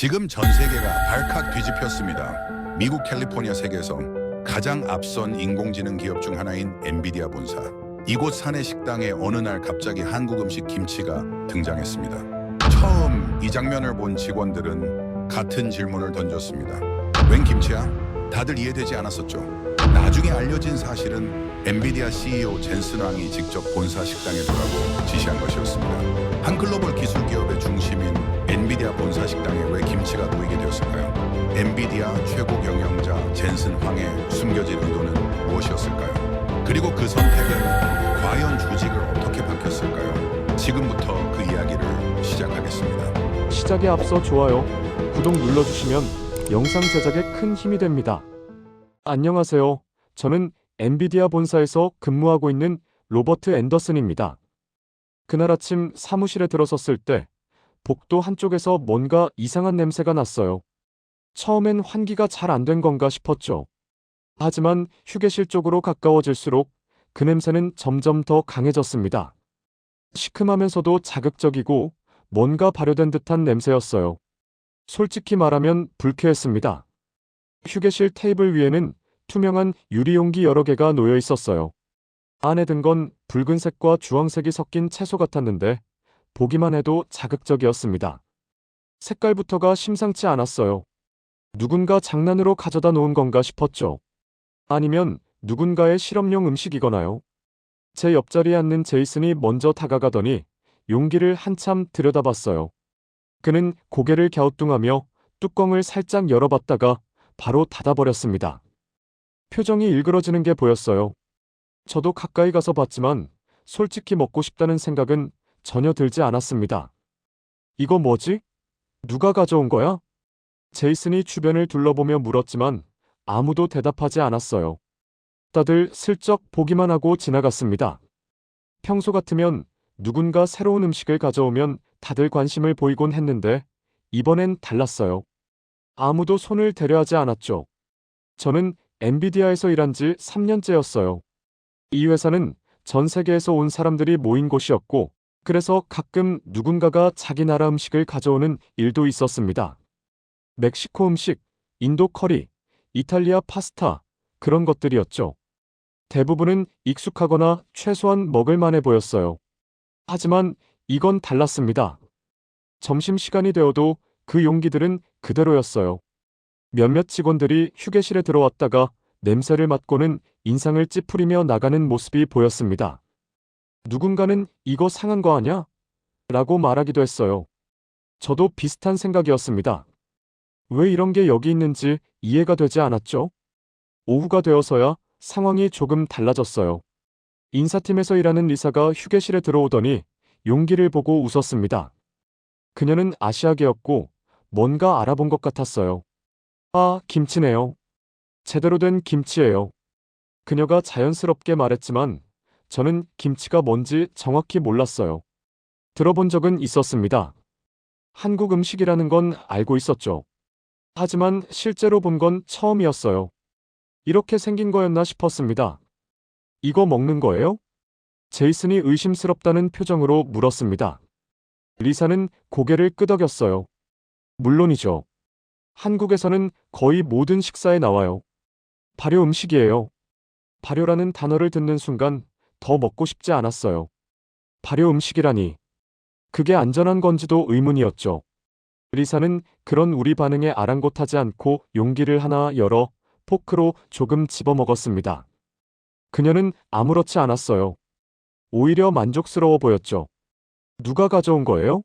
지금 전 세계가 발칵 뒤집혔습니다. 미국 캘리포니아 세계에서 가장 앞선 인공지능 기업 중 하나인 엔비디아 본사. 이곳 사내 식당에 어느 날 갑자기 한국 음식 김치가 등장했습니다. 처음 이 장면을 본 직원들은 같은 질문을 던졌습니다. 웬 김치야? 다들 이해되지 않았었죠. 나중에 알려진 사실은 엔비디아 CEO 젠슨 왕이 직접 본사 식당에 두라고 지시한 것이었습니다. 한 글로벌 기술 기업의 중심인 엔비디아 본사 식당에 왜 김치가 놓이게 되었을까요? 엔비디아 최고 경영자 젠슨 황의 숨겨진 의도는 무엇이었을까요? 그리고 그 선택은 과연 조직을 어떻게 바뀌었을까요? 지금부터 그 이야기를 시작하겠습니다. 시작에 앞서 좋아요, 구독 눌러주시면 영상 제작에 큰 힘이 됩니다. 안녕하세요. 저는 엔비디아 본사에서 근무하고 있는 로버트 앤더슨입니다. 그날 아침 사무실에 들어섰을 때 복도 한쪽에서 뭔가 이상한 냄새가 났어요. 처음엔 환기가 잘 안 된 건가 싶었죠. 하지만 휴게실 쪽으로 가까워질수록 그 냄새는 점점 더 강해졌습니다. 시큼하면서도 자극적이고 뭔가 발효된 듯한 냄새였어요. 솔직히 말하면 불쾌했습니다. 휴게실 테이블 위에는 투명한 유리용기 여러 개가 놓여 있었어요. 안에 든 건 붉은색과 주황색이 섞인 채소 같았는데 보기만 해도 자극적이었습니다. 색깔부터가 심상치 않았어요. 누군가 장난으로 가져다 놓은 건가 싶었죠. 아니면 누군가의 실험용 음식이거나요. 제 옆자리에 앉는 제이슨이 먼저 다가가더니 용기를 한참 들여다봤어요. 그는 고개를 갸우뚱하며 뚜껑을 살짝 열어봤다가 바로 닫아버렸습니다. 표정이 일그러지는 게 보였어요. 저도 가까이 가서 봤지만 솔직히 먹고 싶다는 생각은 전혀 들지 않았습니다. 이거 뭐지? 누가 가져온 거야? 제이슨이 주변을 둘러보며 물었지만 아무도 대답하지 않았어요. 다들 슬쩍 보기만 하고 지나갔습니다. 평소 같으면 누군가 새로운 음식을 가져오면 다들 관심을 보이곤 했는데 이번엔 달랐어요. 아무도 손을 대려하지 않았죠. 저는 엔비디아에서 일한 지 3년째였어요. 이 회사는 전 세계에서 온 사람들이 모인 곳이었고, 그래서 가끔 누군가가 자기 나라 음식을 가져오는 일도 있었습니다. 멕시코 음식, 인도 커리, 이탈리아 파스타, 그런 것들이었죠. 대부분은 익숙하거나 최소한 먹을 만해 보였어요. 하지만 이건 달랐습니다. 점심시간이 되어도 그 용기들은 그대로였어요. 몇몇 직원들이 휴게실에 들어왔다가 냄새를 맡고는 인상을 찌푸리며 나가는 모습이 보였습니다. 누군가는 이거 상한 거 아냐? 라고 말하기도 했어요. 저도 비슷한 생각이었습니다. 왜 이런 게 여기 있는지 이해가 되지 않았죠? 오후가 되어서야 상황이 조금 달라졌어요. 인사팀에서 일하는 리사가 휴게실에 들어오더니 용기를 보고 웃었습니다. 그녀는 아시아계였고 뭔가 알아본 것 같았어요. 아, 김치네요. 제대로 된 김치예요. 그녀가 자연스럽게 말했지만 저는 김치가 뭔지 정확히 몰랐어요. 들어본 적은 있었습니다. 한국 음식이라는 건 알고 있었죠. 하지만 실제로 본 건 처음이었어요. 이렇게 생긴 거였나 싶었습니다. 이거 먹는 거예요? 제이슨이 의심스럽다는 표정으로 물었습니다. 리사는 고개를 끄덕였어요. 물론이죠. 한국에서는 거의 모든 식사에 나와요. 발효 음식이에요. 발효라는 단어를 듣는 순간 더 먹고 싶지 않았어요. 발효 음식이라니. 그게 안전한 건지도 의문이었죠. 리사는 그런 우리 반응에 아랑곳하지 않고 용기를 하나 열어 포크로 조금 집어먹었습니다. 그녀는 아무렇지 않았어요. 오히려 만족스러워 보였죠. 누가 가져온 거예요?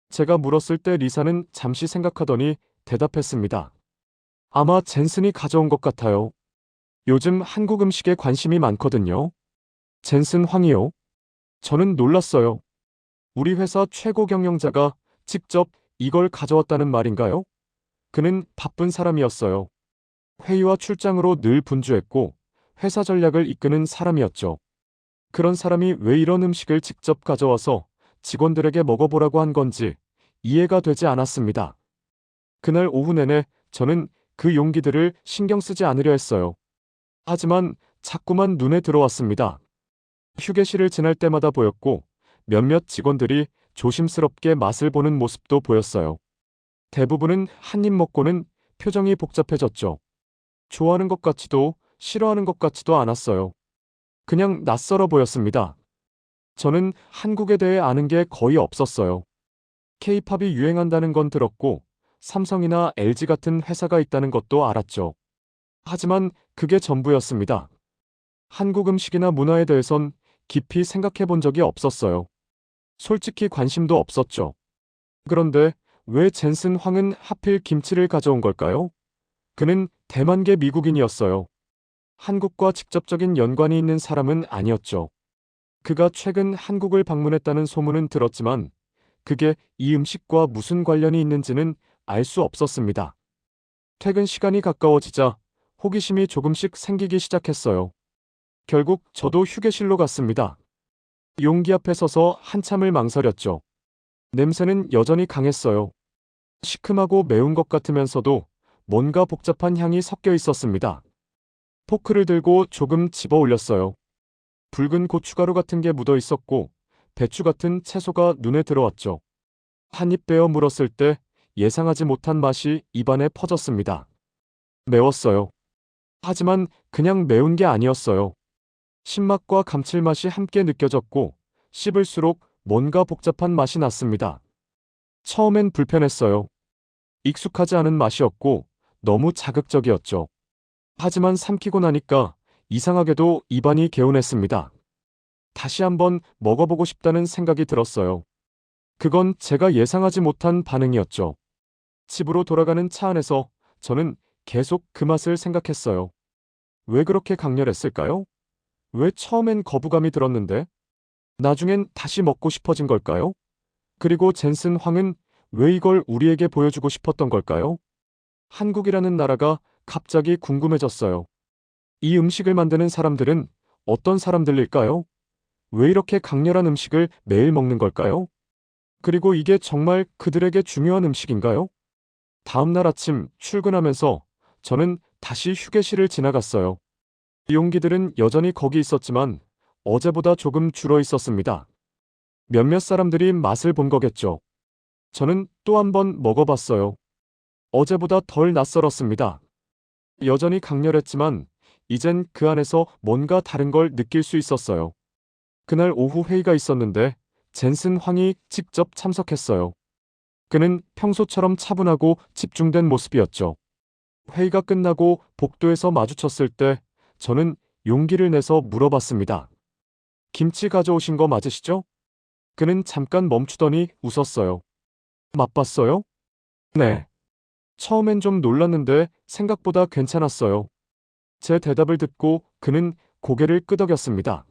제가 물었을 때 리사는 잠시 생각하더니 대답했습니다. 아마 젠슨이 가져온 것 같아요. 요즘 한국 음식에 관심이 많거든요. 젠슨 황이요? 저는 놀랐어요. 우리 회사 최고 경영자가 직접 이걸 가져왔다는 말인가요? 그는 바쁜 사람이었어요. 회의와 출장으로 늘 분주했고 회사 전략을 이끄는 사람이었죠. 그런 사람이 왜 이런 음식을 직접 가져와서 직원들에게 먹어보라고 한 건지 이해가 되지 않았습니다. 그날 오후 내내 저는 그 용기들을 신경 쓰지 않으려 했어요. 하지만 자꾸만 눈에 들어왔습니다. 휴게실을 지날 때마다 보였고 몇몇 직원들이 조심스럽게 맛을 보는 모습도 보였어요. 대부분은 한 입 먹고는 표정이 복잡해졌죠. 좋아하는 것 같지도 싫어하는 것 같지도 않았어요. 그냥 낯설어 보였습니다. 저는 한국에 대해 아는 게 거의 없었어요. K-팝이 유행한다는 건 들었고, 삼성이나 LG 같은 회사가 있다는 것도 알았죠. 하지만 그게 전부였습니다. 한국 음식이나 문화에 대해선 깊이 생각해 본 적이 없었어요. 솔직히 관심도 없었죠. 그런데 왜 젠슨 황은 하필 김치를 가져온 걸까요? 그는 대만계 미국인이었어요. 한국과 직접적인 연관이 있는 사람은 아니었죠. 그가 최근 한국을 방문했다는 소문은 들었지만 그게 이 음식과 무슨 관련이 있는지는 알 수 없었습니다. 퇴근 시간이 가까워지자 호기심이 조금씩 생기기 시작했어요. 결국 저도 휴게실로 갔습니다. 용기 앞에 서서 한참을 망설였죠. 냄새는 여전히 강했어요. 시큼하고 매운 것 같으면서도 뭔가 복잡한 향이 섞여 있었습니다. 포크를 들고 조금 집어 올렸어요. 붉은 고춧가루 같은 게 묻어 있었고 배추 같은 채소가 눈에 들어왔죠. 한 입 베어 물었을 때 예상하지 못한 맛이 입안에 퍼졌습니다. 매웠어요. 하지만 그냥 매운 게 아니었어요. 신맛과 감칠맛이 함께 느껴졌고 씹을수록 뭔가 복잡한 맛이 났습니다. 처음엔 불편했어요. 익숙하지 않은 맛이었고 너무 자극적이었죠. 하지만 삼키고 나니까 이상하게도 입안이 개운했습니다. 다시 한번 먹어보고 싶다는 생각이 들었어요. 그건 제가 예상하지 못한 반응이었죠. 집으로 돌아가는 차 안에서 저는 계속 그 맛을 생각했어요. 왜 그렇게 강렬했을까요? 왜 처음엔 거부감이 들었는데 나중엔 다시 먹고 싶어진 걸까요? 그리고 젠슨 황은 왜 이걸 우리에게 보여주고 싶었던 걸까요? 한국이라는 나라가 갑자기 궁금해졌어요. 이 음식을 만드는 사람들은 어떤 사람들일까요? 왜 이렇게 강렬한 음식을 매일 먹는 걸까요? 그리고 이게 정말 그들에게 중요한 음식인가요? 다음 날 아침 출근하면서 저는 다시 휴게실을 지나갔어요. 용기들은 여전히 거기 있었지만 어제보다 조금 줄어 있었습니다. 몇몇 사람들이 맛을 본 거겠죠. 저는 또 한 번 먹어봤어요. 어제보다 덜 낯설었습니다. 여전히 강렬했지만 이젠 그 안에서 뭔가 다른 걸 느낄 수 있었어요. 그날 오후 회의가 있었는데 젠슨 황이 직접 참석했어요. 그는 평소처럼 차분하고 집중된 모습이었죠. 회의가 끝나고 복도에서 마주쳤을 때 저는 용기를 내서 물어봤습니다. 김치 가져오신 거 맞으시죠? 그는 잠깐 멈추더니 웃었어요. 맛봤어요? 네. 처음엔 좀 놀랐는데 생각보다 괜찮았어요. 제 대답을 듣고 그는 고개를 끄덕였습니다.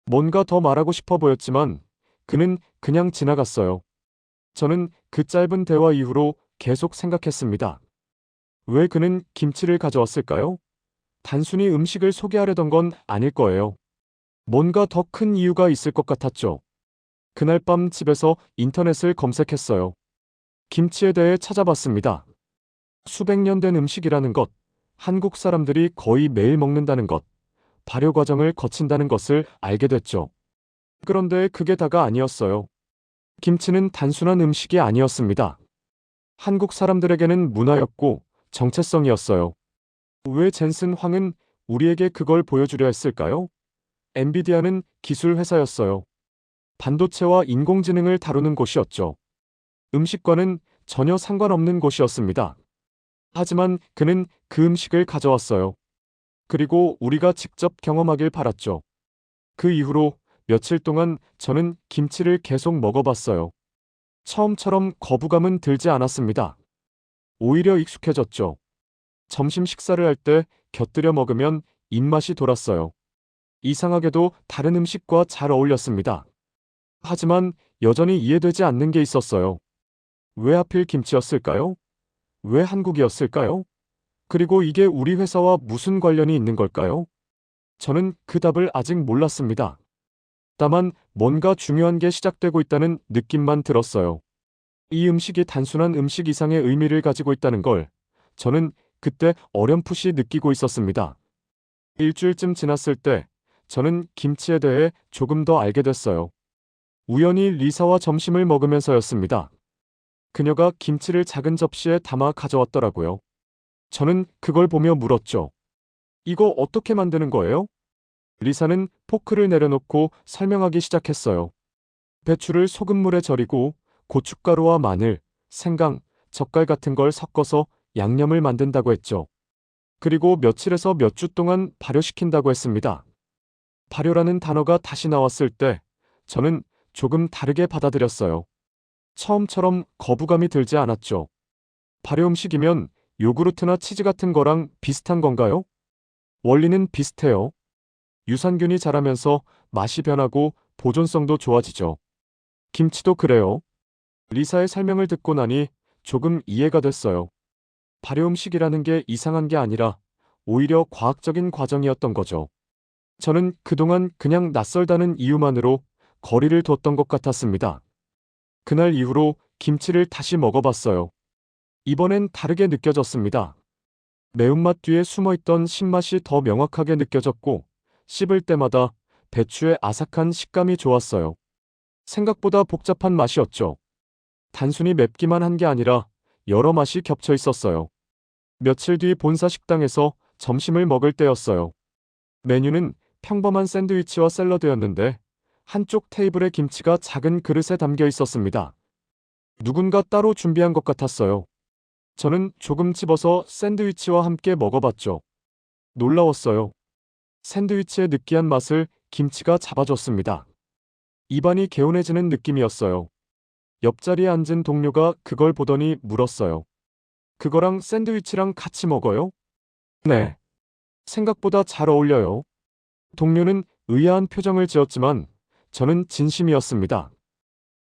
뭔가 더 말하고 싶어 보였지만 그는 그냥 지나갔어요. 저는 그 짧은 대화 이후로 계속 생각했습니다. 왜 그는 김치를 가져왔을까요? 단순히 음식을 소개하려던 건 아닐 거예요. 뭔가 더 큰 이유가 있을 것 같았죠. 그날 밤 집에서 인터넷을 검색했어요. 김치에 대해 찾아봤습니다. 수백 년 된 음식이라는 것, 한국 사람들이 거의 매일 먹는다는 것, 발효 과정을 거친다는 것을 알게 됐죠. 그런데 그게 다가 아니었어요. 김치는 단순한 음식이 아니었습니다. 한국 사람들에게는 문화였고 정체성이었어요. 왜 젠슨 황은 우리에게 그걸 보여주려 했을까요? 엔비디아는 기술 회사였어요. 반도체와 인공지능을 다루는 곳이었죠. 음식과는 전혀 상관없는 곳이었습니다. 하지만 그는 그 음식을 가져왔어요. 그리고 우리가 직접 경험하길 바랐죠. 그 이후로 며칠 동안 저는 김치를 계속 먹어봤어요. 처음처럼 거부감은 들지 않았습니다. 오히려 익숙해졌죠. 점심 식사를 할 때 곁들여 먹으면 입맛이 돌았어요. 이상하게도 다른 음식과 잘 어울렸습니다. 하지만 여전히 이해되지 않는 게 있었어요. 왜 하필 김치였을까요? 왜 한국이었을까요? 그리고 이게 우리 회사와 무슨 관련이 있는 걸까요? 저는 그 답을 아직 몰랐습니다. 다만 뭔가 중요한 게 시작되고 있다는 느낌만 들었어요. 이 음식이 단순한 음식 이상의 의미를 가지고 있다는 걸 저는 그때 어렴풋이 느끼고 있었습니다. 일주일쯤 지났을 때 저는 김치에 대해 조금 더 알게 됐어요. 우연히 리사와 점심을 먹으면서였습니다. 그녀가 김치를 작은 접시에 담아 가져왔더라고요. 저는 그걸 보며 물었죠. 이거 어떻게 만드는 거예요? 리사는 포크를 내려놓고 설명하기 시작했어요. 배추를 소금물에 절이고 고춧가루와 마늘, 생강, 젓갈 같은 걸 섞어서 양념을 만든다고 했죠. 그리고 며칠에서 몇 주 동안 발효시킨다고 했습니다. 발효라는 단어가 다시 나왔을 때 저는 조금 다르게 받아들였어요. 처음처럼 거부감이 들지 않았죠. 발효 음식이면 요구르트나 치즈 같은 거랑 비슷한 건가요? 원리는 비슷해요. 유산균이 자라면서 맛이 변하고 보존성도 좋아지죠. 김치도 그래요. 리사의 설명을 듣고 나니 조금 이해가 됐어요. 발효 음식이라는 게 이상한 게 아니라 오히려 과학적인 과정이었던 거죠. 저는 그동안 그냥 낯설다는 이유만으로 거리를 뒀던 것 같았습니다. 그날 이후로 김치를 다시 먹어봤어요. 이번엔 다르게 느껴졌습니다. 매운맛 뒤에 숨어있던 신맛이 더 명확하게 느껴졌고, 씹을 때마다 배추의 아삭한 식감이 좋았어요. 생각보다 복잡한 맛이었죠. 단순히 맵기만 한 게 아니라 여러 맛이 겹쳐 있었어요. 며칠 뒤 본사 식당에서 점심을 먹을 때였어요. 메뉴는 평범한 샌드위치와 샐러드였는데 한쪽 테이블에 김치가 작은 그릇에 담겨 있었습니다. 누군가 따로 준비한 것 같았어요. 저는 조금 집어서 샌드위치와 함께 먹어봤죠. 놀라웠어요. 샌드위치의 느끼한 맛을 김치가 잡아줬습니다. 입안이 개운해지는 느낌이었어요. 옆자리에 앉은 동료가 그걸 보더니 물었어요. 그거랑 샌드위치랑 같이 먹어요? 네. 생각보다 잘 어울려요. 동료는 의아한 표정을 지었지만 저는 진심이었습니다.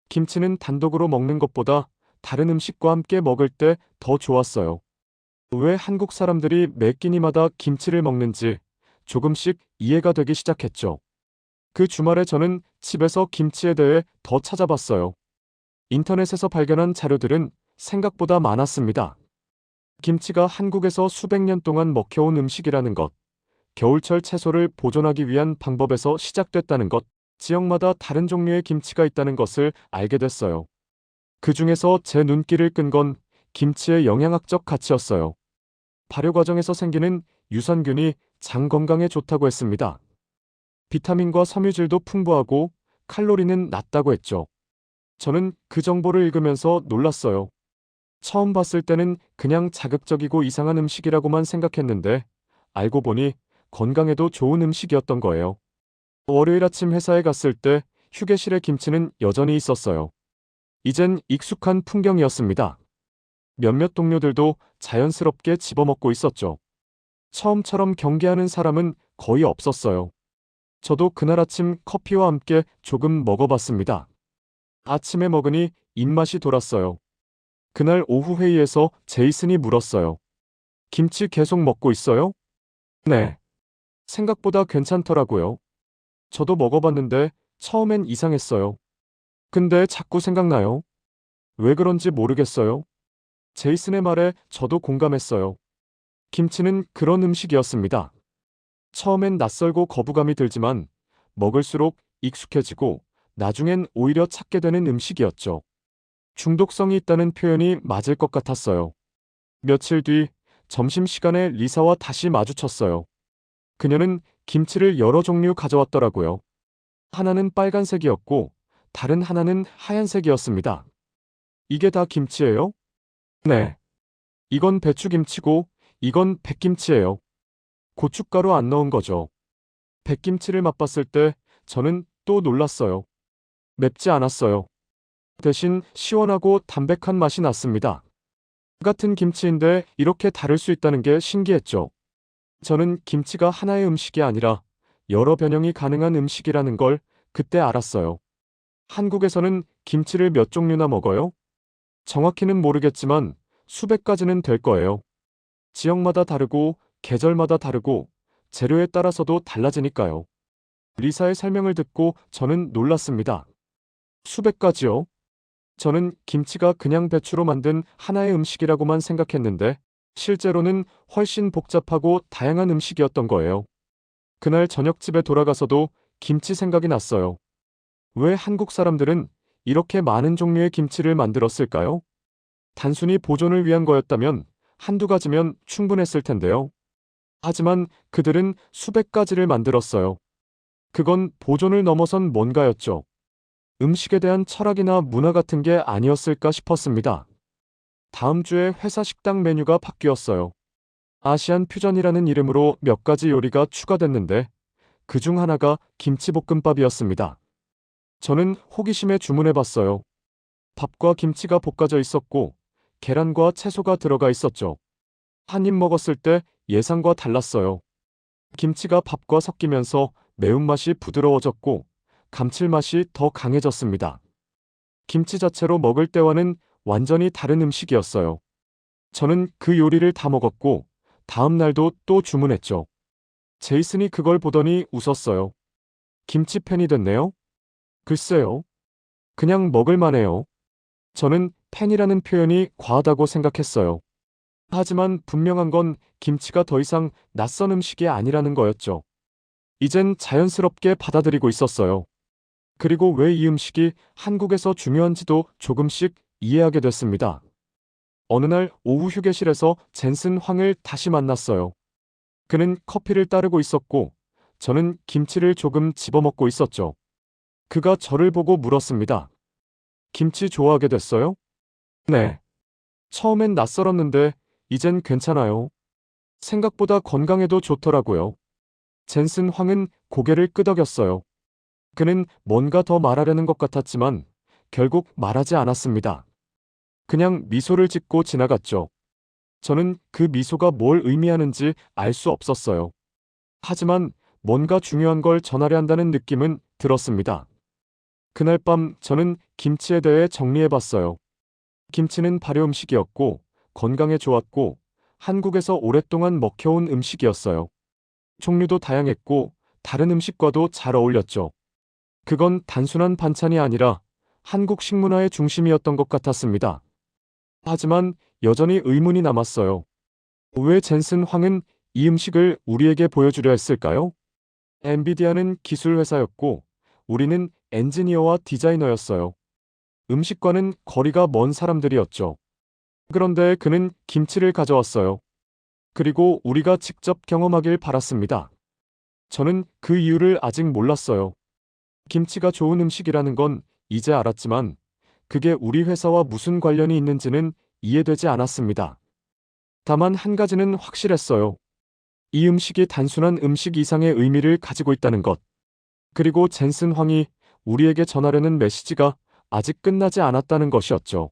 김치는 단독으로 먹는 것보다 다른 음식과 함께 먹을 때 더 좋았어요. 왜 한국 사람들이 매 끼니마다 김치를 먹는지 조금씩 이해가 되기 시작했죠. 그 주말에 저는 집에서 김치에 대해 더 찾아봤어요. 인터넷에서 발견한 자료들은 생각보다 많았습니다. 김치가 한국에서 수백 년 동안 먹혀온 음식이라는 것, 겨울철 채소를 보존하기 위한 방법에서 시작됐다는 것, 지역마다 다른 종류의 김치가 있다는 것을 알게 됐어요. 그 중에서 제 눈길을 끈 건 김치의 영양학적 가치였어요. 발효 과정에서 생기는 유산균이 장 건강에 좋다고 했습니다. 비타민과 섬유질도 풍부하고 칼로리는 낮다고 했죠. 저는 그 정보를 읽으면서 놀랐어요. 처음 봤을 때는 그냥 자극적이고 이상한 음식이라고만 생각했는데 알고 보니 건강에도 좋은 음식이었던 거예요. 월요일 아침 회사에 갔을 때 휴게실에 김치는 여전히 있었어요. 이젠 익숙한 풍경이었습니다. 몇몇 동료들도 자연스럽게 집어먹고 있었죠. 처음처럼 경계하는 사람은 거의 없었어요. 저도 그날 아침 커피와 함께 조금 먹어봤습니다. 아침에 먹으니 입맛이 돌았어요. 그날 오후 회의에서 제이슨이 물었어요. 김치 계속 먹고 있어요? 네. 생각보다 괜찮더라고요. 저도 먹어봤는데 처음엔 이상했어요. 근데 자꾸 생각나요. 왜 그런지 모르겠어요. 제이슨의 말에 저도 공감했어요. 김치는 그런 음식이었습니다. 처음엔 낯설고 거부감이 들지만 먹을수록 익숙해지고 나중엔 오히려 찾게 되는 음식이었죠. 중독성이 있다는 표현이 맞을 것 같았어요. 며칠 뒤 점심시간에 리사와 다시 마주쳤어요. 그녀는 김치를 여러 종류 가져왔더라고요. 하나는 빨간색이었고 다른 하나는 하얀색이었습니다. 이게 다 김치예요? 네. 이건 배추김치고 이건 백김치예요. 고춧가루 안 넣은 거죠. 백김치를 맛봤을 때 저는 또 놀랐어요. 맵지 않았어요. 대신 시원하고 담백한 맛이 났습니다. 같은 김치인데 이렇게 다를 수 있다는 게 신기했죠. 저는 김치가 하나의 음식이 아니라 여러 변형이 가능한 음식이라는 걸 그때 알았어요. 한국에서는 김치를 몇 종류나 먹어요? 정확히는 모르겠지만 수백 가지는 될 거예요. 지역마다 다르고 계절마다 다르고 재료에 따라서도 달라지니까요. 리사의 설명을 듣고 저는 놀랐습니다. 수백 가지요? 저는 김치가 그냥 배추로 만든 하나의 음식이라고만 생각했는데 실제로는 훨씬 복잡하고 다양한 음식이었던 거예요. 그날 저녁집에 돌아가서도 김치 생각이 났어요. 왜 한국 사람들은 이렇게 많은 종류의 김치를 만들었을까요? 단순히 보존을 위한 거였다면 한두 가지면 충분했을 텐데요. 하지만 그들은 수백 가지를 만들었어요. 그건 보존을 넘어선 뭔가였죠. 음식에 대한 철학이나 문화 같은 게 아니었을까 싶었습니다. 다음 주에 회사 식당 메뉴가 바뀌었어요. 아시안 퓨전이라는 이름으로 몇 가지 요리가 추가됐는데 그중 하나가 김치볶음밥이었습니다. 저는 호기심에 주문해봤어요. 밥과 김치가 볶아져 있었고 계란과 채소가 들어가 있었죠. 한 입 먹었을 때 예상과 달랐어요. 김치가 밥과 섞이면서 매운맛이 부드러워졌고 감칠맛이 더 강해졌습니다. 김치 자체로 먹을 때와는 완전히 다른 음식이었어요. 저는 그 요리를 다 먹었고 다음 날도 또 주문했죠. 제이슨이 그걸 보더니 웃었어요. 김치 팬이 됐네요? 글쎄요. 그냥 먹을 만해요. 저는 팬이라는 표현이 과하다고 생각했어요. 하지만 분명한 건 김치가 더 이상 낯선 음식이 아니라는 거였죠. 이젠 자연스럽게 받아들이고 있었어요. 그리고 왜 이 음식이 한국에서 중요한지도 조금씩 이해하게 됐습니다. 어느 날 오후 휴게실에서 젠슨 황을 다시 만났어요. 그는 커피를 따르고 있었고 저는 김치를 조금 집어먹고 있었죠. 그가 저를 보고 물었습니다. 김치 좋아하게 됐어요? 네. 처음엔 낯설었는데 이젠 괜찮아요. 생각보다 건강에도 좋더라고요. 젠슨 황은 고개를 끄덕였어요. 그는 뭔가 더 말하려는 것 같았지만 결국 말하지 않았습니다. 그냥 미소를 짓고 지나갔죠. 저는 그 미소가 뭘 의미하는지 알 수 없었어요. 하지만 뭔가 중요한 걸 전하려 한다는 느낌은 들었습니다. 그날 밤 저는 김치에 대해 정리해봤어요. 김치는 발효 음식이었고 건강에 좋았고 한국에서 오랫동안 먹혀온 음식이었어요. 종류도 다양했고 다른 음식과도 잘 어울렸죠. 그건 단순한 반찬이 아니라 한국 식문화의 중심이었던 것 같았습니다. 하지만 여전히 의문이 남았어요. 왜 젠슨 황은 이 음식을 우리에게 보여주려 했을까요? 엔비디아는 기술 회사였고 우리는 엔지니어와 디자이너였어요. 음식과는 거리가 먼 사람들이었죠. 그런데 그는 김치를 가져왔어요. 그리고 우리가 직접 경험하길 바랐습니다. 저는 그 이유를 아직 몰랐어요. 김치가 좋은 음식이라는 건 이제 알았지만 그게 우리 회사와 무슨 관련이 있는지는 이해되지 않았습니다. 다만 한 가지는 확실했어요. 이 음식이 단순한 음식 이상의 의미를 가지고 있다는 것. 그리고 젠슨 황이 우리에게 전하려는 메시지가 아직 끝나지 않았다는 것이었죠.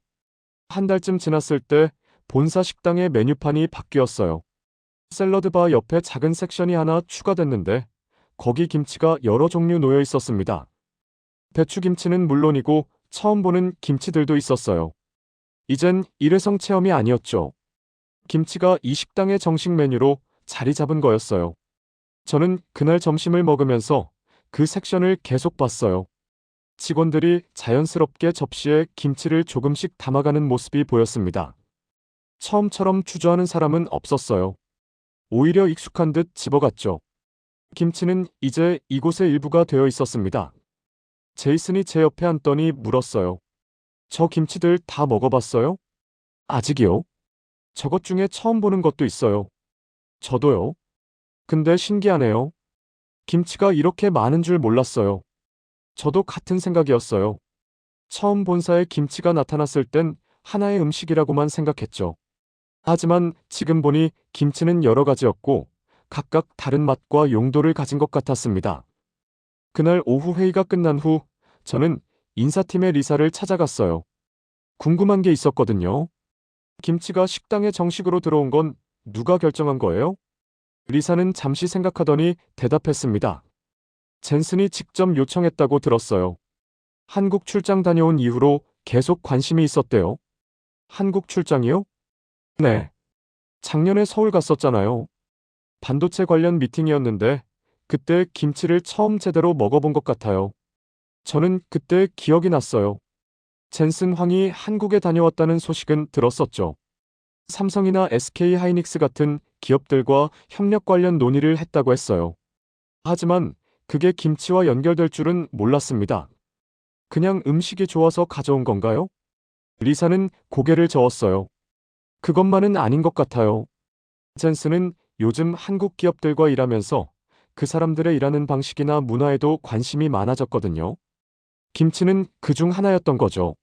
한 달쯤 지났을 때 본사 식당의 메뉴판이 바뀌었어요. 샐러드바 옆에 작은 섹션이 하나 추가됐는데 거기 김치가 여러 종류 놓여 있었습니다. 배추김치는 물론이고 처음 보는 김치들도 있었어요. 이젠 일회성 체험이 아니었죠. 김치가 이 식당의 정식 메뉴로 자리 잡은 거였어요. 저는 그날 점심을 먹으면서 그 섹션을 계속 봤어요. 직원들이 자연스럽게 접시에 김치를 조금씩 담아가는 모습이 보였습니다. 처음처럼 주저하는 사람은 없었어요. 오히려 익숙한 듯 집어갔죠. 김치는 이제 이곳의 일부가 되어 있었습니다. 제이슨이 제 옆에 앉더니 물었어요. 저 김치들 다 먹어봤어요? 아직이요. 저것 중에 처음 보는 것도 있어요. 저도요. 근데 신기하네요. 김치가 이렇게 많은 줄 몰랐어요. 저도 같은 생각이었어요. 처음 본사에 김치가 나타났을 땐 하나의 음식이라고만 생각했죠. 하지만 지금 보니 김치는 여러 가지였고 각각 다른 맛과 용도를 가진 것 같았습니다. 그날 오후 회의가 끝난 후 저는 인사팀의 리사를 찾아갔어요. 궁금한 게 있었거든요. 김치가 식당에 정식으로 들어온 건 누가 결정한 거예요? 리사는 잠시 생각하더니 대답했습니다. 젠슨이 직접 요청했다고 들었어요. 한국 출장 다녀온 이후로 계속 관심이 있었대요. 한국 출장이요? 네. 작년에 서울 갔었잖아요. 반도체 관련 미팅이었는데 그때 김치를 처음 제대로 먹어본 것 같아요. 저는 그때 기억이 났어요. 젠슨 황이 한국에 다녀왔다는 소식은 들었었죠. 삼성이나 SK 하이닉스 같은 기업들과 협력 관련 논의를 했다고 했어요. 하지만 그게 김치와 연결될 줄은 몰랐습니다. 그냥 음식이 좋아서 가져온 건가요? 리사는 고개를 저었어요. 그것만은 아닌 것 같아요. 젠슨은 요즘 한국 기업들과 일하면서 그 사람들의 일하는 방식이나 문화에도 관심이 많아졌거든요. 김치는 그 중 하나였던 거죠.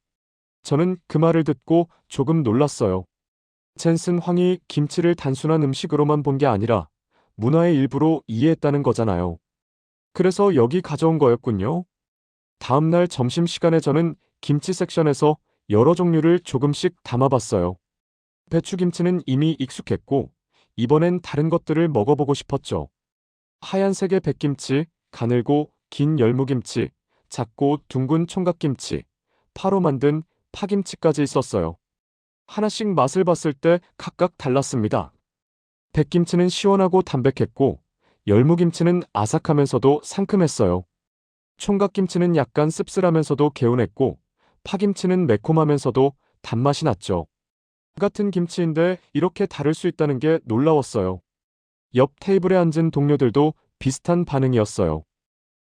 저는 그 말을 듣고 조금 놀랐어요. 젠슨 황이 김치를 단순한 음식으로만 본 게 아니라 문화의 일부로 이해했다는 거잖아요. 그래서 여기 가져온 거였군요. 다음날 점심시간에 저는 김치 섹션에서 여러 종류를 조금씩 담아봤어요. 배추김치는 이미 익숙했고, 이번엔 다른 것들을 먹어보고 싶었죠. 하얀색의 백김치, 가늘고 긴 열무김치, 작고 둥근 총각김치, 파로 만든 파김치까지 있었어요. 하나씩 맛을 봤을 때 각각 달랐습니다. 백김치는 시원하고 담백했고, 열무김치는 아삭하면서도 상큼했어요. 총각김치는 약간 씁쓸하면서도 개운했고, 파김치는 매콤하면서도 단맛이 났죠. 같은 김치인데 이렇게 다를 수 있다는 게 놀라웠어요. 옆 테이블에 앉은 동료들도 비슷한 반응이었어요.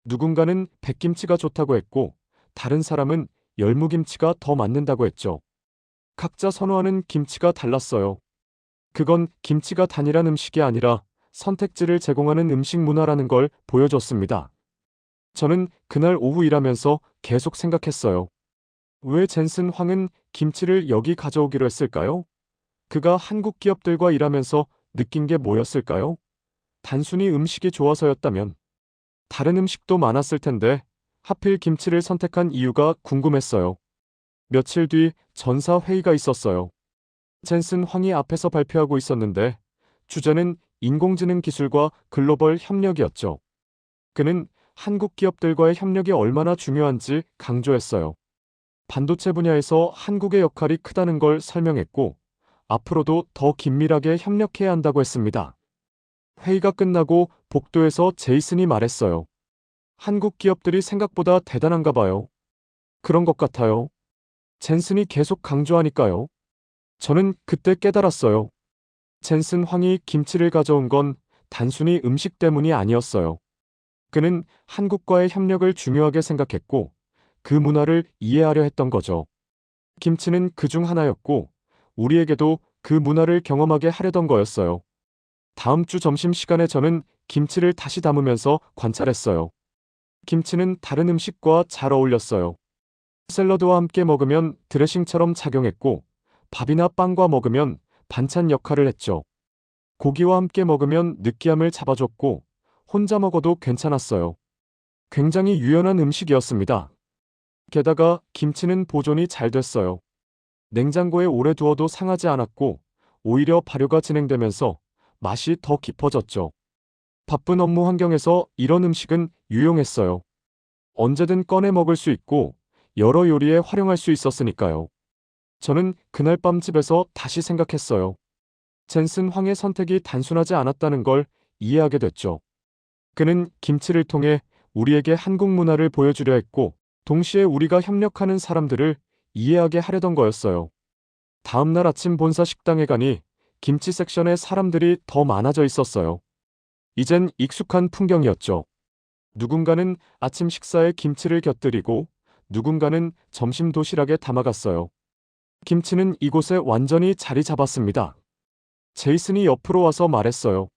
누군가는 백김치가 좋다고 했고, 다른 사람은 열무김치가 더 맞는다고 했죠. 각자 선호하는 김치가 달랐어요. 그건 김치가 단일한 음식이 아니라 선택지를 제공하는 음식 문화라는 걸 보여줬습니다. 저는 그날 오후 일하면서 계속 생각했어요. 왜 젠슨 황은 김치를 여기 가져오기로 했을까요? 그가 한국 기업들과 일하면서 느낀 게 뭐였을까요? 단순히 음식이 좋아서였다면 다른 음식도 많았을 텐데 하필 김치를 선택한 이유가 궁금했어요. 며칠 뒤 전사 회의가 있었어요. 젠슨 황이 앞에서 발표하고 있었는데 주제는 인공지능 기술과 글로벌 협력이었죠. 그는 한국 기업들과의 협력이 얼마나 중요한지 강조했어요. 반도체 분야에서 한국의 역할이 크다는 걸 설명했고, 앞으로도 더 긴밀하게 협력해야 한다고 했습니다. 회의가 끝나고 복도에서 제이슨이 말했어요. 한국 기업들이 생각보다 대단한가 봐요. 그런 것 같아요. 젠슨이 계속 강조하니까요. 저는 그때 깨달았어요. 젠슨 황이 김치를 가져온 건 단순히 음식 때문이 아니었어요. 그는 한국과의 협력을 중요하게 생각했고, 그 문화를 이해하려 했던 거죠. 김치는 그 중 하나였고, 우리에게도 그 문화를 경험하게 하려던 거였어요. 다음 주 점심시간에 저는 김치를 다시 담으면서 관찰했어요. 김치는 다른 음식과 잘 어울렸어요. 샐러드와 함께 먹으면 드레싱처럼 작용했고, 밥이나 빵과 먹으면 반찬 역할을 했죠. 고기와 함께 먹으면 느끼함을 잡아줬고, 혼자 먹어도 괜찮았어요. 굉장히 유연한 음식이었습니다. 게다가 김치는 보존이 잘 됐어요. 냉장고에 오래 두어도 상하지 않았고, 오히려 발효가 진행되면서 맛이 더 깊어졌죠. 바쁜 업무 환경에서 이런 음식은 유용했어요. 언제든 꺼내 먹을 수 있고, 여러 요리에 활용할 수 있었으니까요. 저는 그날 밤 집에서 다시 생각했어요. 젠슨 황의 선택이 단순하지 않았다는 걸 이해하게 됐죠. 그는 김치를 통해 우리에게 한국 문화를 보여주려 했고, 동시에 우리가 협력하는 사람들을 이해하게 하려던 거였어요. 다음 날 아침 본사 식당에 가니 김치 섹션에 사람들이 더 많아져 있었어요. 이젠 익숙한 풍경이었죠. 누군가는 아침 식사에 김치를 곁들이고 누군가는 점심 도시락에 담아갔어요. 김치는 이곳에 완전히 자리 잡았습니다. 제이슨이 옆으로 와서 말했어요.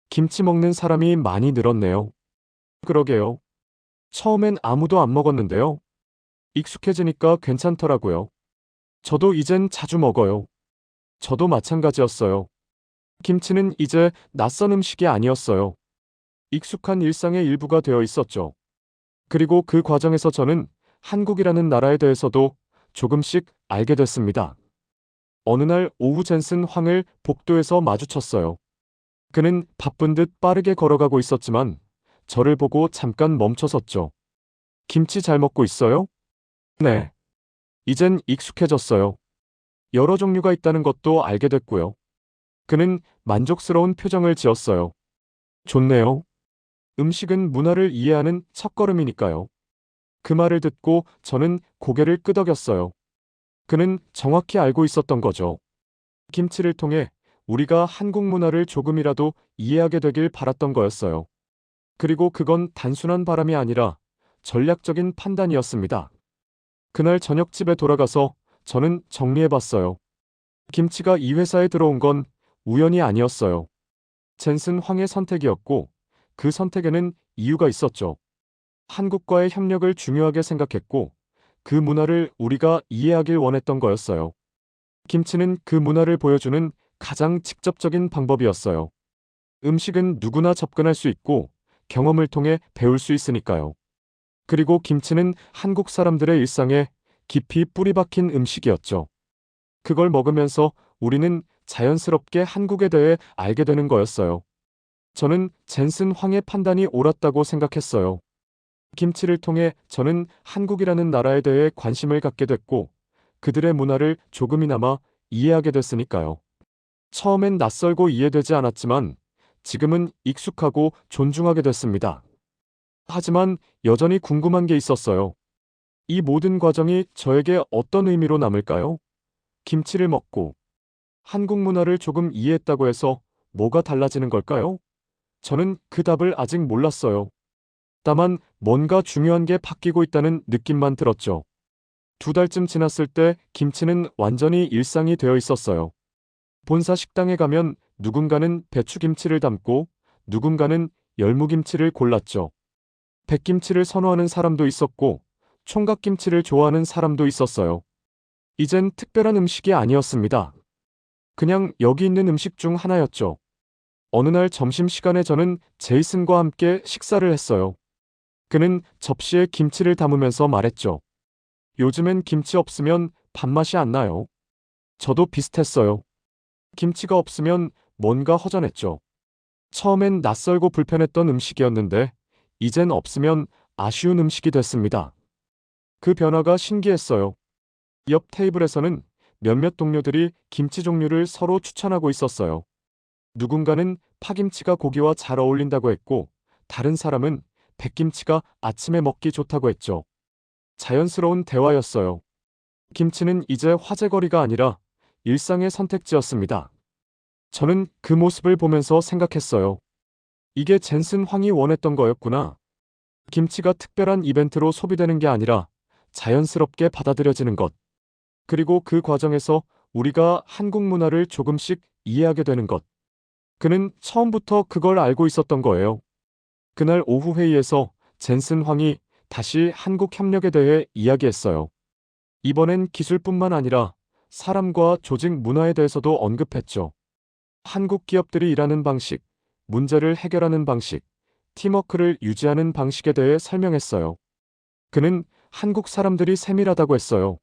김치 먹는 사람이 많이 늘었네요. 그러게요. 처음엔 아무도 안 먹었는데요. 익숙해지니까 괜찮더라고요. 저도 이젠 자주 먹어요. 저도 마찬가지였어요. 김치는 이제 낯선 음식이 아니었어요. 익숙한 일상의 일부가 되어 있었죠. 그리고 그 과정에서 저는 한국이라는 나라에 대해서도 조금씩 알게 됐습니다. 어느 날 오후 젠슨 황을 복도에서 마주쳤어요. 그는 바쁜 듯 빠르게 걸어가고 있었지만 저를 보고 잠깐 멈춰섰죠. 김치 잘 먹고 있어요? 네. 이젠 익숙해졌어요. 여러 종류가 있다는 것도 알게 됐고요. 그는 만족스러운 표정을 지었어요. 좋네요. 음식은 문화를 이해하는 첫걸음이니까요. 그 말을 듣고 저는 고개를 끄덕였어요. 그는 정확히 알고 있었던 거죠. 김치를 통해 우리가 한국 문화를 조금이라도 이해하게 되길 바랐던 거였어요. 그리고 그건 단순한 바람이 아니라 전략적인 판단이었습니다. 그날 저녁 집에 돌아가서 저는 정리해봤어요. 김치가 이 회사에 들어온 건 우연이 아니었어요. 젠슨 황의 선택이었고, 그 선택에는 이유가 있었죠. 한국과의 협력을 중요하게 생각했고, 그 문화를 우리가 이해하길 원했던 거였어요. 김치는 그 문화를 보여주는 가장 직접적인 방법이었어요. 음식은 누구나 접근할 수 있고, 경험을 통해 배울 수 있으니까요. 그리고 김치는 한국 사람들의 일상에 깊이 뿌리 박힌 음식이었죠. 그걸 먹으면서 우리는 자연스럽게 한국에 대해 알게 되는 거였어요. 저는 젠슨 황의 판단이 옳았다고 생각했어요. 김치를 통해 저는 한국이라는 나라에 대해 관심을 갖게 됐고, 그들의 문화를 조금이나마 이해하게 됐으니까요. 처음엔 낯설고 이해되지 않았지만, 지금은 익숙하고 존중하게 됐습니다. 하지만 여전히 궁금한 게 있었어요. 이 모든 과정이 저에게 어떤 의미로 남을까요? 김치를 먹고 한국 문화를 조금 이해했다고 해서 뭐가 달라지는 걸까요? 저는 그 답을 아직 몰랐어요. 다만 뭔가 중요한 게 바뀌고 있다는 느낌만 들었죠. 2달쯤 지났을 때 김치는 완전히 일상이 되어 있었어요. 본사 식당에 가면 누군가는 배추김치를 담고 누군가는 열무김치를 골랐죠. 백김치를 선호하는 사람도 있었고 총각김치를 좋아하는 사람도 있었어요. 이젠 특별한 음식이 아니었습니다. 그냥 여기 있는 음식 중 하나였죠. 어느 날 점심시간에 저는 제이슨과 함께 식사를 했어요. 그는 접시에 김치를 담으면서 말했죠. 요즘엔 김치 없으면 밥맛이 안 나요. 저도 비슷했어요. 김치가 없으면 뭔가 허전했죠. 처음엔 낯설고 불편했던 음식이었는데, 이젠 없으면 아쉬운 음식이 됐습니다. 그 변화가 신기했어요. 옆 테이블에서는 몇몇 동료들이 김치 종류를 서로 추천하고 있었어요. 누군가는 파김치가 고기와 잘 어울린다고 했고, 다른 사람은 백김치가 아침에 먹기 좋다고 했죠. 자연스러운 대화였어요. 김치는 이제 화제거리가 아니라 일상의 선택지였습니다. 저는 그 모습을 보면서 생각했어요. 이게 젠슨 황이 원했던 거였구나. 김치가 특별한 이벤트로 소비되는 게 아니라 자연스럽게 받아들여지는 것. 그리고 그 과정에서 우리가 한국 문화를 조금씩 이해하게 되는 것. 그는 처음부터 그걸 알고 있었던 거예요. 그날 오후 회의에서 젠슨 황이 다시 한국 협력에 대해 이야기했어요. 이번엔 기술뿐만 아니라 사람과 조직 문화에 대해서도 언급했죠. 한국 기업들이 일하는 방식, 문제를 해결하는 방식, 팀워크를 유지하는 방식에 대해 설명했어요. 그는 한국 사람들이 세밀하다고 했어요.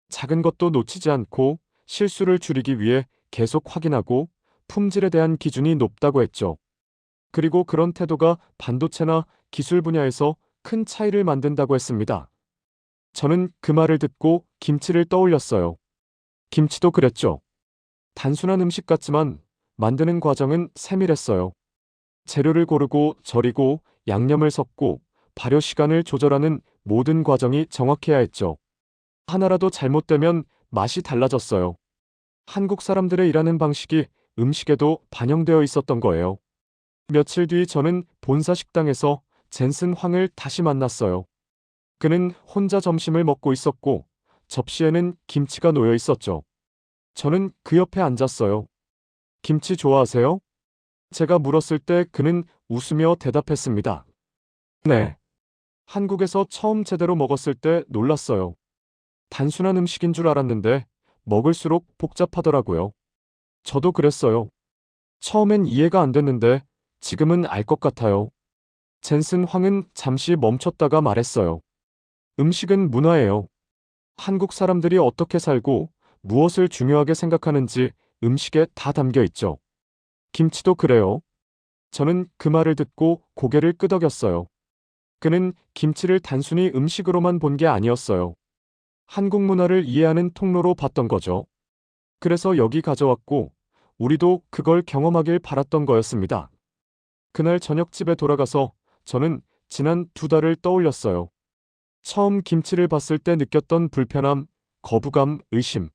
작은 것도 놓치지 않고 실수를 줄이기 위해 계속 확인하고 품질에 대한 기준이 높다고 했죠. 그리고 그런 태도가 반도체나 기술 분야에서 큰 차이를 만든다고 했습니다. 저는 그 말을 듣고 김치를 떠올렸어요. 김치도 그랬죠. 단순한 음식 같지만 만드는 과정은 세밀했어요. 재료를 고르고 절이고 양념을 섞고 발효 시간을 조절하는 모든 과정이 정확해야 했죠. 하나라도 잘못되면 맛이 달라졌어요. 한국 사람들의 일하는 방식이 음식에도 반영되어 있었던 거예요. 며칠 뒤 저는 본사 식당에서 젠슨 황을 다시 만났어요. 그는 혼자 점심을 먹고 있었고 접시에는 김치가 놓여 있었죠. 저는 그 옆에 앉았어요. 김치 좋아하세요? 제가 물었을 때 그는 웃으며 대답했습니다. 네. 한국에서 처음 제대로 먹었을 때 놀랐어요. 단순한 음식인 줄 알았는데 먹을수록 복잡하더라고요. 저도 그랬어요. 처음엔 이해가 안 됐는데 지금은 알 것 같아요. 젠슨 황은 잠시 멈췄다가 말했어요. 음식은 문화예요. 한국 사람들이 어떻게 살고 무엇을 중요하게 생각하는지 음식에 다 담겨 있죠. 김치도 그래요. 저는 그 말을 듣고 고개를 끄덕였어요. 그는 김치를 단순히 음식으로만 본 게 아니었어요. 한국 문화를 이해하는 통로로 봤던 거죠. 그래서 여기 가져왔고, 우리도 그걸 경험하길 바랐던 거였습니다. 그날 저녁 집에 돌아가서 저는 지난 2달을 떠올렸어요. 처음 김치를 봤을 때 느꼈던 불편함, 거부감, 의심.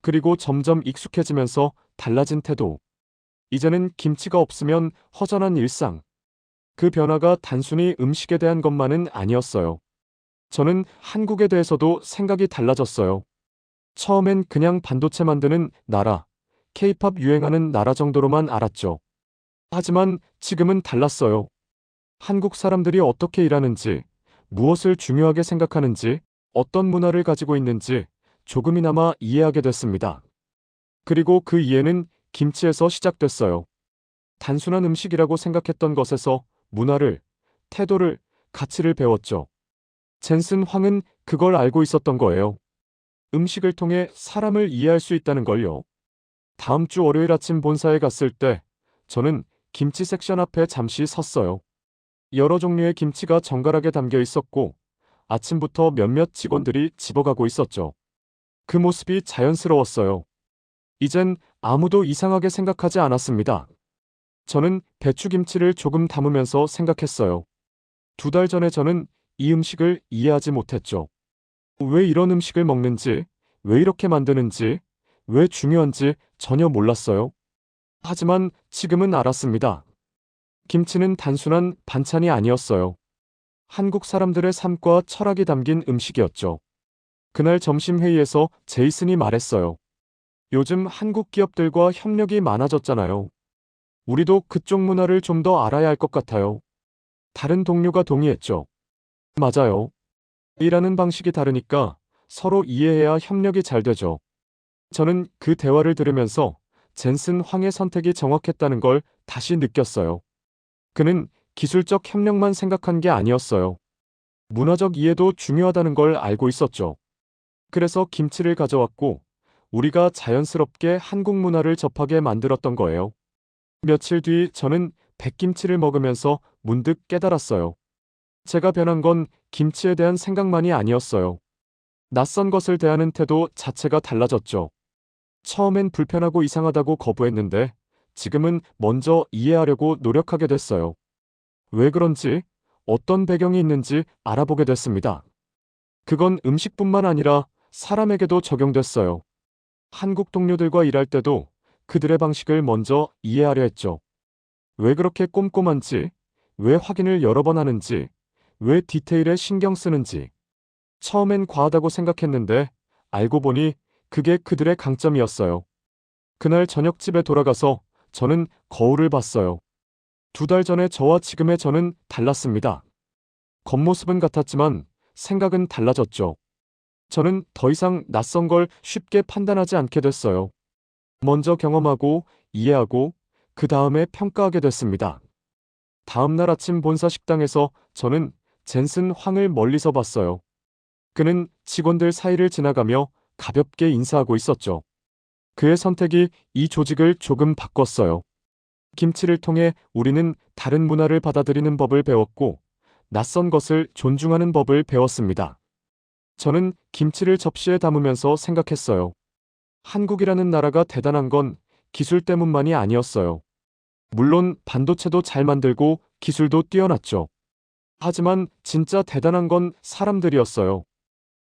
그리고 점점 익숙해지면서 달라진 태도. 이제는 김치가 없으면 허전한 일상. 그 변화가 단순히 음식에 대한 것만은 아니었어요. 저는 한국에 대해서도 생각이 달라졌어요. 처음엔 그냥 반도체 만드는 나라, K-팝 유행하는 나라 정도로만 알았죠. 하지만 지금은 달랐어요. 한국 사람들이 어떻게 일하는지, 무엇을 중요하게 생각하는지, 어떤 문화를 가지고 있는지 조금이나마 이해하게 됐습니다. 그리고 그 이해는 김치에서 시작됐어요. 단순한 음식이라고 생각했던 것에서 문화를, 태도를, 가치를 배웠죠. 젠슨 황은 그걸 알고 있었던 거예요. 음식을 통해 사람을 이해할 수 있다는 걸요. 다음 주 월요일 아침 본사에 갔을 때 저는 김치 섹션 앞에 잠시 섰어요. 여러 종류의 김치가 정갈하게 담겨 있었고 아침부터 몇몇 직원들이 집어가고 있었죠. 그 모습이 자연스러웠어요. 이젠 아무도 이상하게 생각하지 않았습니다. 저는 배추김치를 조금 담으면서 생각했어요. 2달 전에 저는 이 음식을 이해하지 못했죠. 왜 이런 음식을 먹는지, 왜 이렇게 만드는지, 왜 중요한지 전혀 몰랐어요. 하지만 지금은 알았습니다. 김치는 단순한 반찬이 아니었어요. 한국 사람들의 삶과 철학이 담긴 음식이었죠. 그날 점심회의에서 제이슨이 말했어요. 요즘 한국 기업들과 협력이 많아졌잖아요. 우리도 그쪽 문화를 좀 더 알아야 할 것 같아요. 다른 동료가 동의했죠. 맞아요. 일하는 방식이 다르니까 서로 이해해야 협력이 잘 되죠. 저는 그 대화를 들으면서 젠슨 황의 선택이 정확했다는 걸 다시 느꼈어요. 그는 기술적 협력만 생각한 게 아니었어요. 문화적 이해도 중요하다는 걸 알고 있었죠. 그래서 김치를 가져왔고 우리가 자연스럽게 한국 문화를 접하게 만들었던 거예요. 며칠 뒤 저는 백김치를 먹으면서 문득 깨달았어요. 제가 변한 건 김치에 대한 생각만이 아니었어요. 낯선 것을 대하는 태도 자체가 달라졌죠. 처음엔 불편하고 이상하다고 거부했는데 지금은 먼저 이해하려고 노력하게 됐어요. 왜 그런지, 어떤 배경이 있는지 알아보게 됐습니다. 그건 음식뿐만 아니라 사람에게도 적용됐어요. 한국 동료들과 일할 때도 그들의 방식을 먼저 이해하려 했죠. 왜 그렇게 꼼꼼한지, 왜 확인을 여러 번 하는지, 왜 디테일에 신경 쓰는지. 처음엔 과하다고 생각했는데 알고 보니 그게 그들의 강점이었어요. 그날 저녁 집에 돌아가서 저는 거울을 봤어요. 2달 전에 저와 지금의 저는 달랐습니다. 겉모습은 같았지만 생각은 달라졌죠. 저는 더 이상 낯선 걸 쉽게 판단하지 않게 됐어요. 먼저 경험하고 이해하고 그 다음에 평가하게 됐습니다. 다음 날 아침 본사 식당에서 저는 젠슨 황을 멀리서 봤어요. 그는 직원들 사이를 지나가며 가볍게 인사하고 있었죠. 그의 선택이 이 조직을 조금 바꿨어요. 김치를 통해 우리는 다른 문화를 받아들이는 법을 배웠고 낯선 것을 존중하는 법을 배웠습니다. 저는 김치를 접시에 담으면서 생각했어요. 한국이라는 나라가 대단한 건 기술 때문만이 아니었어요. 물론 반도체도 잘 만들고 기술도 뛰어났죠. 하지만 진짜 대단한 건 사람들이었어요.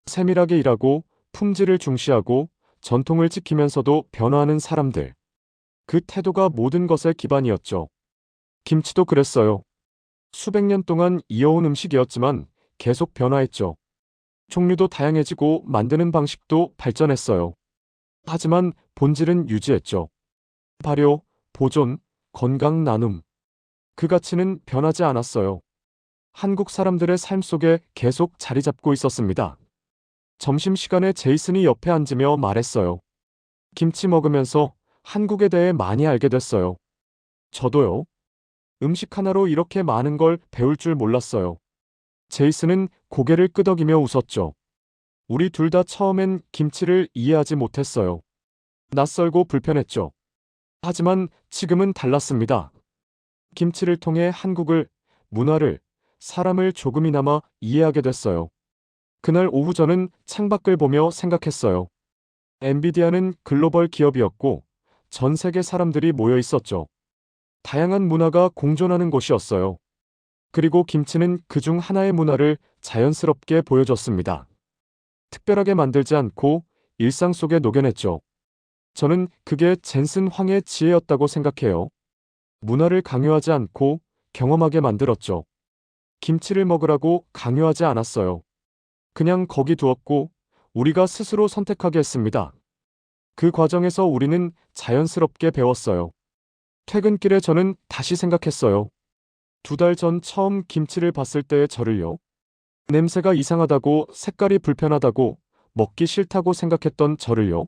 세밀하게 일하고 품질을 중시하고 전통을 지키면서도 변화하는 사람들. 그 태도가 모든 것의 기반이었죠. 김치도 그랬어요. 수백 년 동안 이어온 음식이었지만 계속 변화했죠. 종류도 다양해지고 만드는 방식도 발전했어요. 하지만 본질은 유지했죠. 발효, 보존, 건강 나눔. 그 가치는 변하지 않았어요. 한국 사람들의 삶 속에 계속 자리 잡고 있었습니다. 점심시간에 제이슨이 옆에 앉으며 말했어요. 김치 먹으면서 한국에 대해 많이 알게 됐어요. 저도요. 음식 하나로 이렇게 많은 걸 배울 줄 몰랐어요. 제이슨은 고개를 끄덕이며 웃었죠. 우리 둘 다 처음엔 김치를 이해하지 못했어요. 낯설고 불편했죠. 하지만 지금은 달랐습니다. 김치를 통해 한국을, 문화를, 사람을 조금이나마 이해하게 됐어요. 그날 오후 저는 창밖을 보며 생각했어요. 엔비디아는 글로벌 기업이었고 전 세계 사람들이 모여 있었죠. 다양한 문화가 공존하는 곳이었어요. 그리고 김치는 그중 하나의 문화를 자연스럽게 보여줬습니다. 특별하게 만들지 않고 일상 속에 녹여냈죠. 저는 그게 젠슨 황의 지혜였다고 생각해요. 문화를 강요하지 않고 경험하게 만들었죠. 김치를 먹으라고 강요하지 않았어요. 그냥 거기 두었고 우리가 스스로 선택하게 했습니다. 그 과정에서 우리는 자연스럽게 배웠어요. 퇴근길에 저는 다시 생각했어요. 2달 전 처음 김치를 봤을 때의 저를요. 냄새가 이상하다고, 색깔이 불편하다고, 먹기 싫다고 생각했던 저를요.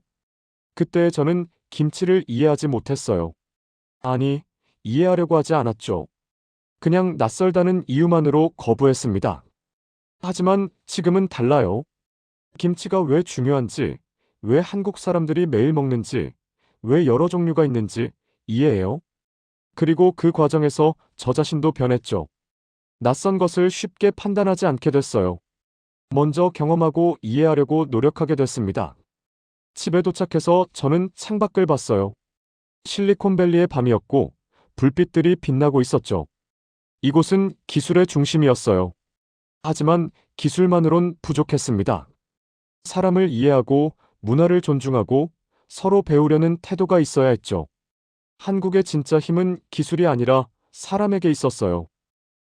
그때 저는 김치를 이해하지 못했어요. 아니, 이해하려고 하지 않았죠. 그냥 낯설다는 이유만으로 거부했습니다. 하지만 지금은 달라요. 김치가 왜 중요한지, 왜 한국 사람들이 매일 먹는지, 왜 여러 종류가 있는지 이해해요. 그리고 그 과정에서 저 자신도 변했죠. 낯선 것을 쉽게 판단하지 않게 됐어요. 먼저 경험하고 이해하려고 노력하게 됐습니다. 집에 도착해서 저는 창밖을 봤어요. 실리콘밸리의 밤이었고 불빛들이 빛나고 있었죠. 이곳은 기술의 중심이었어요. 하지만 기술만으론 부족했습니다. 사람을 이해하고 문화를 존중하고 서로 배우려는 태도가 있어야 했죠. 한국의 진짜 힘은 기술이 아니라 사람에게 있었어요.